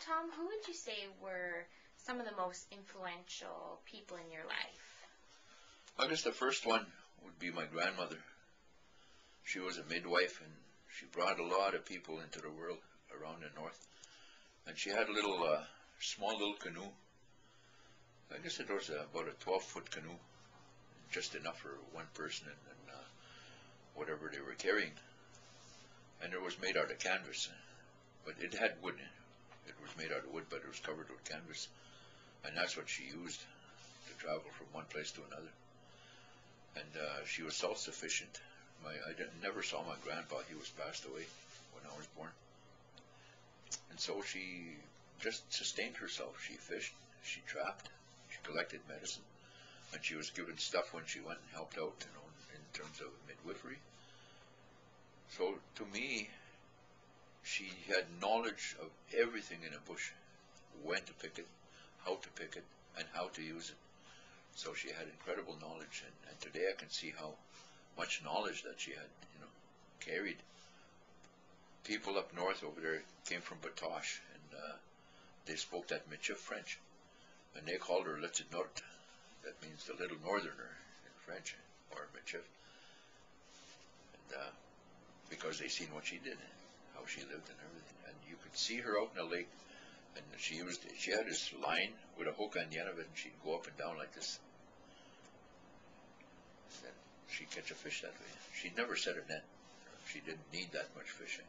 Tom, who would you say were some of the most influential people in your life? I guess the first one would be my grandmother. She was a midwife, and she brought a lot of people into the world around the north. And she had a little, small little canoe. I guess it was about a 12-foot canoe, just enough for one person and whatever they were carrying. And it was made out of canvas, but it had wood in it. It was made out of wood, but it was covered with canvas. And that's what she used to travel from one place to another. And she was self-sufficient. I never saw my grandpa. He was passed away when I was born. And so she just sustained herself. She fished, she trapped, she collected medicine, and she was given stuff when she went and helped out, in terms of midwifery. So to me, she had knowledge of everything in a bush, when to pick it, how to pick it, and how to use it. So she had incredible knowledge, and today I can see how much knowledge that she had, carried. People up north over there came from Batoche, and they spoke that Michif French, and they called her Le Petit Nord. That means the little northerner in French, or Michif. And because they seen what she did, how she lived and everything. And you could see her out in the lake, and she had this line with a hook on the end of it, and she'd go up and down like this. And she'd catch a fish that way. She'd never set a net. She didn't need that much fishing.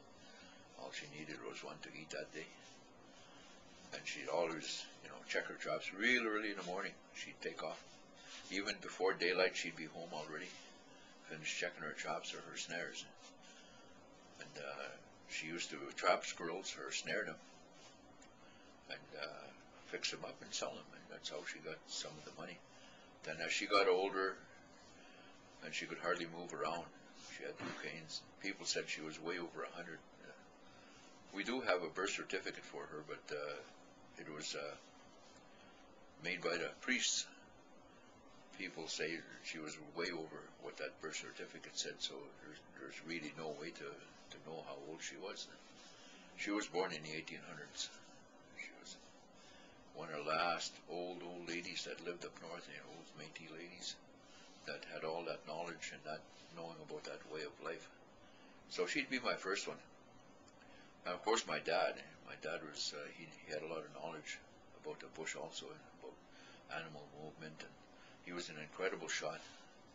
All she needed was one to eat that day. And she'd always, check her traps real early in the morning. She'd take off. Even before daylight, she'd be home already, finished checking her traps or her snares. And she used to trap squirrels or snare them and fix them up and sell them. And that's how she got some of the money. Then as she got older and she could hardly move around, she had two canes. People said she was way over 100. We do have a birth certificate for her, but it was made by the priests. People say she was way over what that birth certificate said, so there's really no way to know how old she was. She was born in the 1800s. She was one of the last old ladies that lived up north, old Métis ladies that had all that knowledge and that knowing about that way of life. So she'd be my first one. And of course my dad was, he had a lot of knowledge about the bush also, about animal movement, and he was an incredible shot.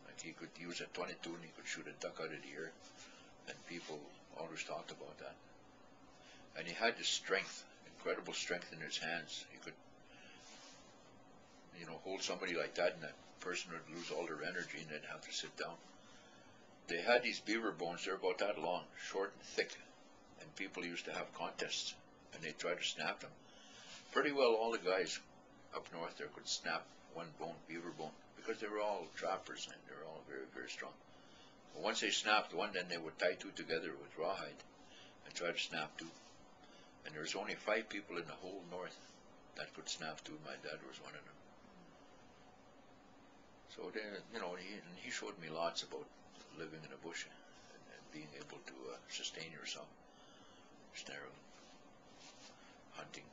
Like he was at 22 and he could shoot a duck out of the air, and people always talked about that. And he had the strength, incredible strength in his hands. He could, hold somebody like that, and that person would lose all their energy and they'd have to sit down. They had these beaver bones, they're about that long, short and thick, and people used to have contests, and they'd try to snap them. Pretty well all the guys up north there could snap one bone, beaver bone, because they were all trappers and they were all very, very strong. But once they snapped one, then they would tie two together with rawhide and try to snap two. And there was only 5 people in the whole north that could snap two. My dad was one of them. So then, he showed me lots about living in the bush and being able to sustain yourself, snaring, hunting.